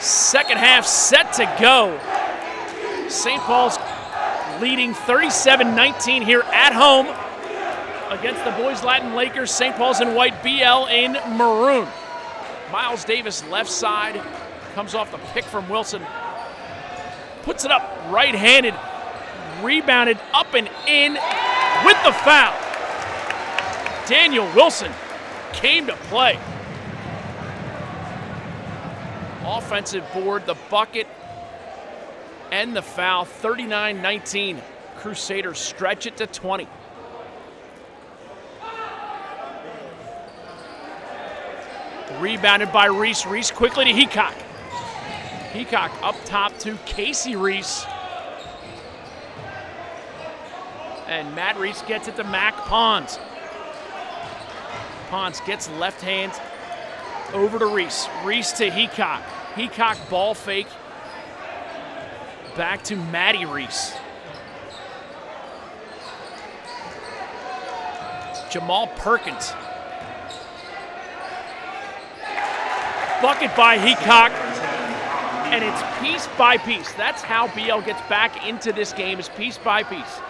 Second half set to go. St. Paul's leading 37-19 here at home against the Boys Latin Lakers. St. Paul's in white, BL in maroon. Miles Davis left side, comes off the pick from Wilson. Puts it up right-handed, rebounded up and in with the foul. Daniel Wilson came to play. Offensive board, the bucket, and the foul. 39-19. Crusaders stretch it to 20. Rebounded by Reese. Reese quickly to Heacock. Heacock up top to Casey Reese. And Matt Reese gets it to Mac Pons. Pons gets left hand over to Reese. Reese to Heacock. Heacock ball fake. Back to Matty Reese. Jamal Perkins. Bucket by Heacock. And it's piece by piece. That's how BL gets back into this game, is piece by piece.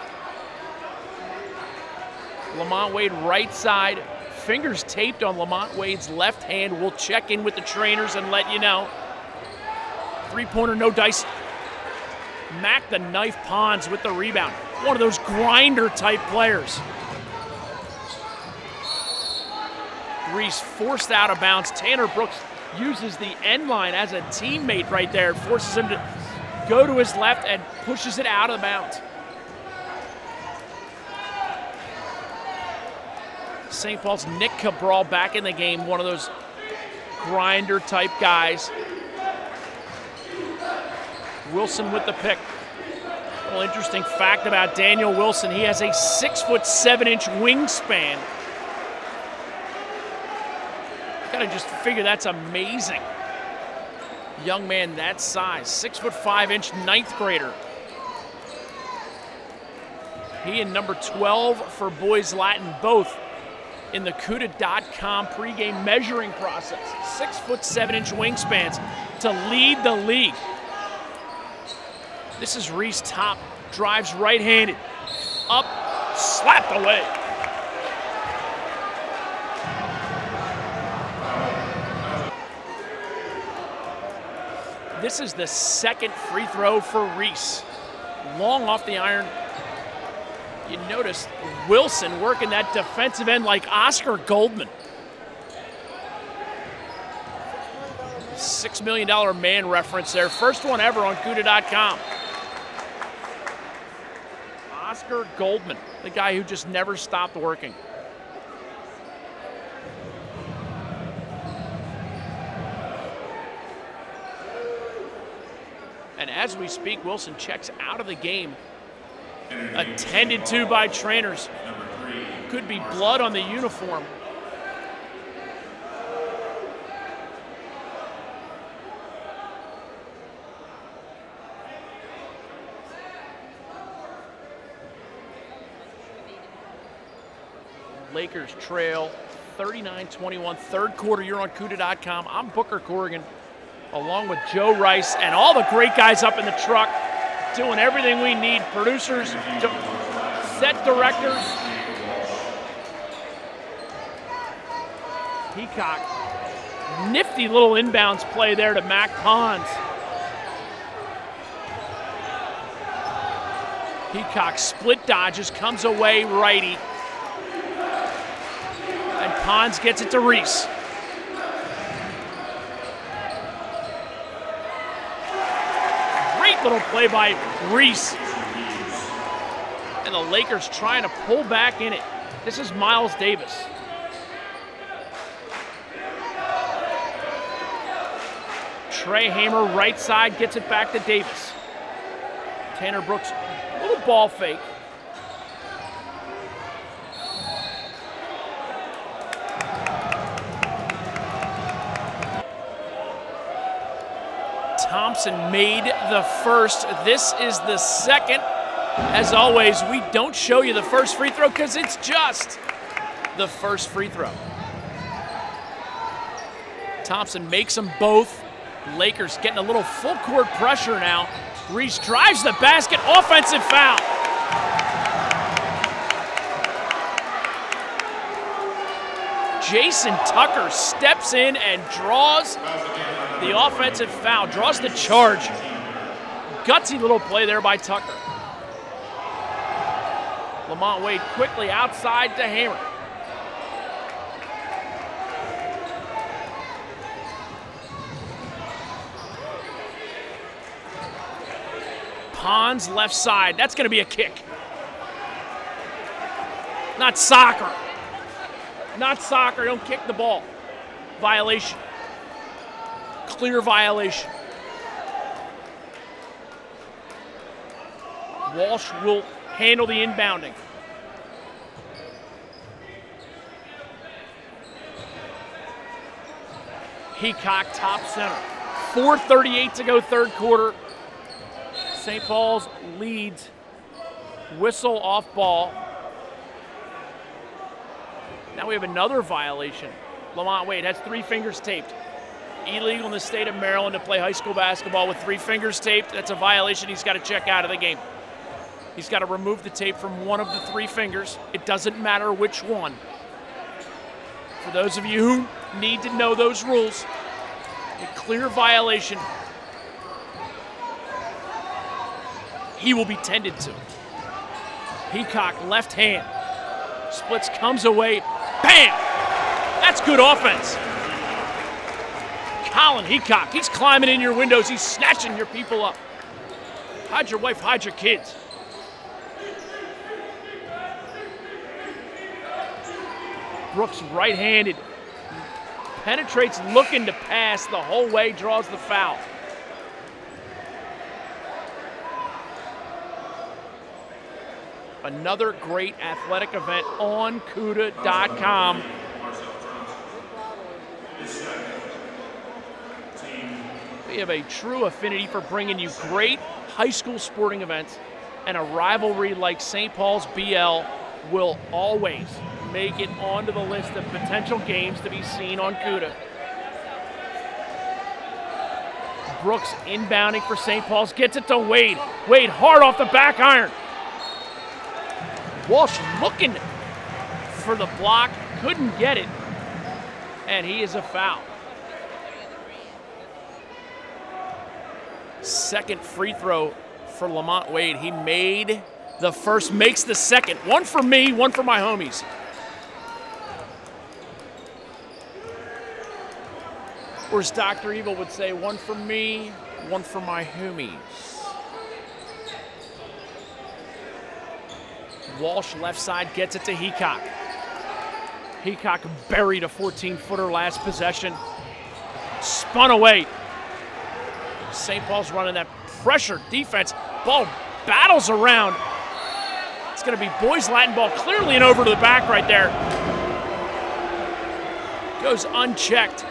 Lamont Wade right side. Fingers taped on Lamont Wade's left hand. We'll check in with the trainers and let you know. Three-pointer, no dice. Mac the Knife Pons with the rebound. One of those grinder-type players. Reese forced out of bounds. Tanner Brooks uses the end line as a teammate right there. Forces him to go to his left and pushes it out of bounds. St. Paul's Nick Cabral back in the game, one of those grinder-type guys. Wilson with the pick. A little interesting fact about Daniel Wilson, he has a 6'7" wingspan. Gotta just figure that's amazing. Young man that size, 6'5" ninth grader. He and number 12 for Boys Latin, both in the CUDA.com pregame measuring process. 6'7" wingspans to lead the league. This is Reese top, drives right-handed, up, slapped away. This is the second free throw for Reese. Long off the iron. You notice Wilson working that defensive end like Oscar Goldman. $6 million man reference there. First one ever on CUDA.com. Oscar Goldman, the guy who just never stopped working. And as we speak, Wilson checks out of the game. Attended to by trainers. Could be blood on the uniform. Lakers trail 39-21, third quarter. You're on CUDA.com. I'm Booker Corrigan, along with Joe Rice and all the great guys up in the truck, doing everything we need. Producers, set directors. Heacock, nifty little inbounds play there to Mac Pons. Heacock split dodges, comes away righty. And Pons gets it to Reese. Great little play by Reese. And the Lakers trying to pull back in it. This is Miles Davis. Trey Hamer, right side, gets it back to Davis. Tanner Brooks, little ball fake. Thompson made the first. This is the second. As always, we don't show you the first free throw because it's just the first free throw. Thompson makes them both. Lakers getting a little full court pressure now. Reese drives the basket, offensive foul. Jason Tucker steps in and draws the offensive foul, draws the charge. Gutsy little play there by Tucker. Lamont Wade quickly outside to hammer. Pons left side, that's gonna be a kick. Not soccer. Not soccer, don't kick the ball. Violation. Clear violation. Walsh will handle the inbounding. Heacock top center. 4:38 to go, third quarter. St. Paul's leads. Whistle off ball. Now we have another violation. Lamont Wade has 3 fingers taped. Illegal in the state of Maryland to play high school basketball with 3 fingers taped. That's a violation. He's got to check out of the game. He's got to remove the tape from one of the 3 fingers. It doesn't matter which one. For those of you who need to know those rules, a clear violation. He will be tended to. Heacock left hand. Splits, comes away. Bam! That's good offense. Colin Heacock, he's climbing in your windows. He's snatching your people up. Hide your wife, hide your kids. Brooks right-handed. Penetrates looking to pass the whole way, draws the foul. Another great athletic event on CUDA.com. We have a true affinity for bringing you great high school sporting events, and a rivalry like St. Paul's BL will always make it onto the list of potential games to be seen on CUDA. Brooks inbounding for St. Paul's, gets it to Wade. Wade hard off the back iron. Walsh looking for the block, couldn't get it, and he is a foul. Second free throw for Lamont Wade. He made the first, makes the second. One for me, one for my homies. Or as Dr. Evil would say, one for me, one for my homies. Walsh left side gets it to Heacock. Heacock buried a 14-footer last possession. Spun away. St. Paul's running that pressure defense. Ball battles around. It's going to be boys Latin ball, clearly and over to the back right there. Goes unchecked.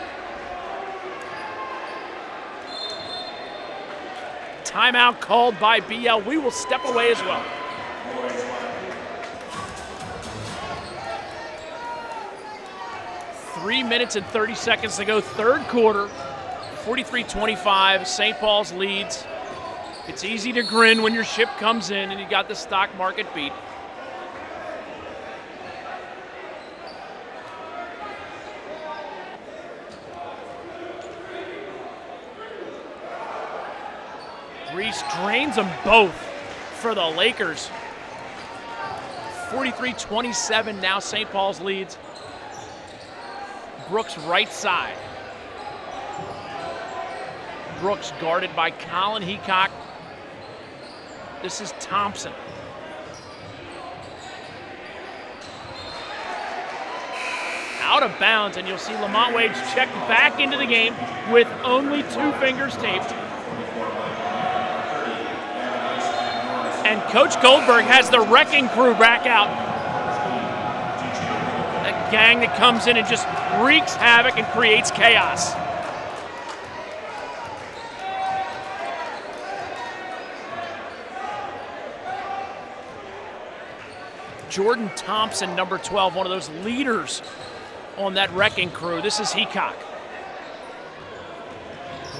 Timeout called by BL. We will step away as well. Three minutes and 30 seconds to go, third quarter. 43-25, St. Paul's leads. It's easy to grin when your ship comes in and you got the stock market beat. Reese drains them both for the Lakers. 43-27, now St. Paul's leads. Brooks right side. Brooks guarded by Colin Heacock. This is Thompson. Out of bounds, and you'll see Lamont Wade's checked back into the game with only 2 fingers taped. And Coach Goldberg has the wrecking crew back out. That gang that comes in and just wreaks havoc and creates chaos. Jordan Thompson, number 12, one of those leaders on that wrecking crew. This is Heacock.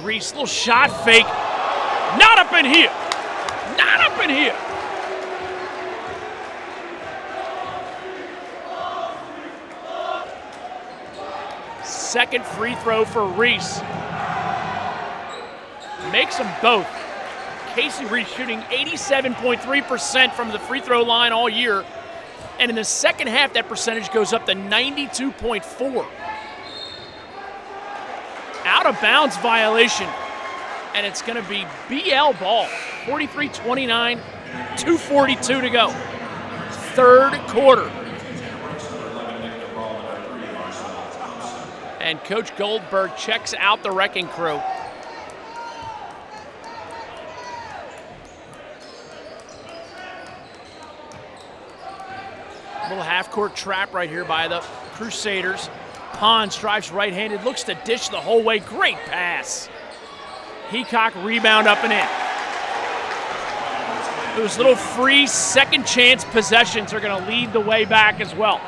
Reese, little shot fake. Not up in here. Not up in here. Second free throw for Reese. Makes them both. Casey Reese shooting 87.3% from the free throw line all year. And in the second half, that percentage goes up to 92.4. Out of bounds violation. And it's going to be BL ball. 43-29, 2:42 to go. Third quarter. And Coach Goldberg checks out the wrecking crew. Little half-court trap right here by the Crusaders. Pons drives right-handed, looks to dish the whole way. Great pass. Heacock rebound up and in. Those little free second chance possessions are going to lead the way back as well.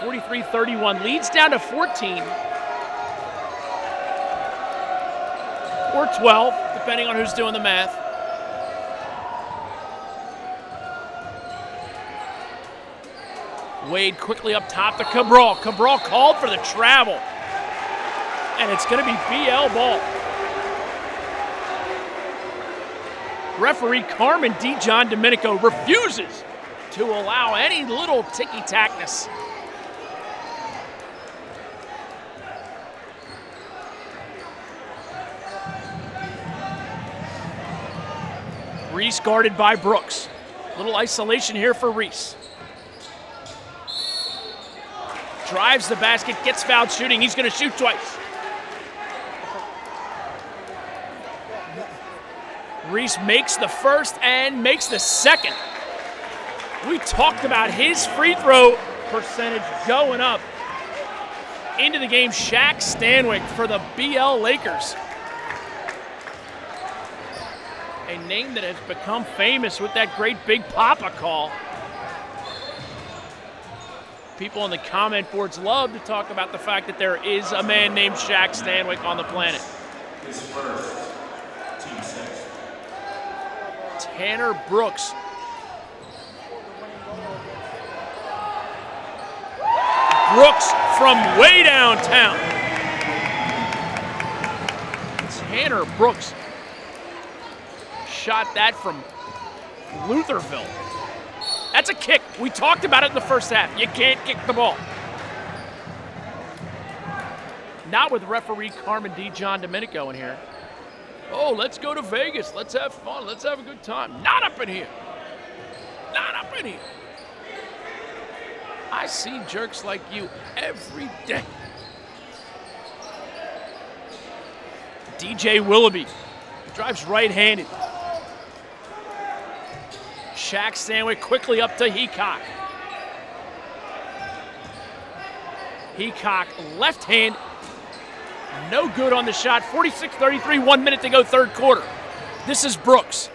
43-31, leads down to 14. Or 12, depending on who's doing the math. Wade quickly up top to Cabral. Cabral called for the travel. And it's going to be BL ball. Referee Carmen DeJohn Domenico refuses to allow any little ticky-tackness. Reese guarded by Brooks. Little isolation here for Reese. Drives the basket, gets fouled shooting. He's going to shoot twice. Reese makes the first and makes the second. We talked about his free throw percentage going up. Into the game, Shaq Stanwyck for the BL Lakers. A name that has become famous with that great Big Papa call. People on the comment boards love to talk about the fact that there is a man named Shaq Stanwyck on the planet. Tanner Brooks. Brooks from way downtown. Tanner Brooks shot that from Lutherville. That's a kick. We talked about it in the first half. You can't kick the ball. Not with referee Carmen DeJohn Domenico in here. Oh, let's go to Vegas. Let's have fun. Let's have a good time. Not up in here. Not up in here. I see jerks like you every day. DJ Willoughby drives right-handed. Shaq Stanwyck quickly up to Heacock. Heacock left hand. No good on the shot. 46-33, 1 minute to go, third quarter. This is Brooks.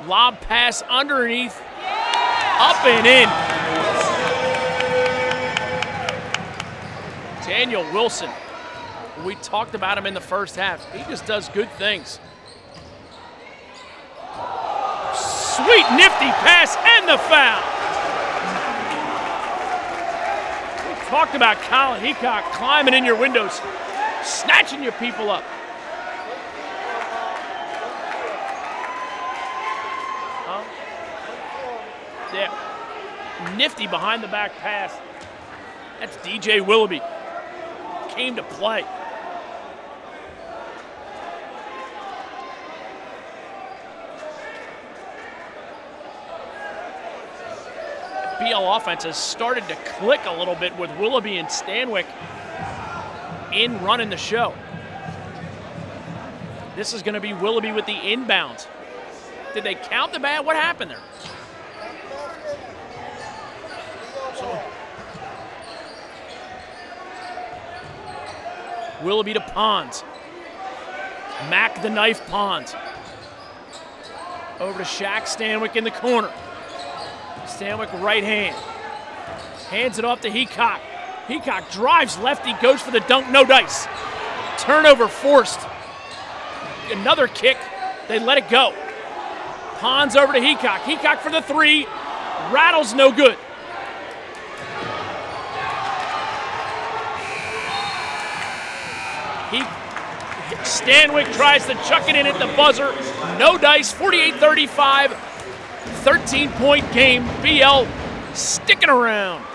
Lob pass underneath. Up and in. Daniel Wilson. We talked about him in the first half. He just does good things. Sweet, nifty pass and the foul. We talked about Colin Heacock climbing in your windows, snatching your people up. Yeah, nifty behind the back pass. That's DJ Willoughby. Came to play. BL offense has started to click a little bit with Willoughby and Stanwyck in running the show. This is going to be Willoughby with the inbounds. Did they count the bad? What happened there? Willoughby to Pons. Mac the knife Pons. Over to Shaq Stanwyck in the corner. Stanwyck right hand. Hands it off to Heacock. Heacock drives lefty, goes for the dunk, no dice. Turnover forced. Another kick, they let it go. Pons over to Heacock. Heacock for the three, rattles, no good. Stanwyck tries to chuck it in at the buzzer, no dice, 48-35, 13-point game. BL sticking around.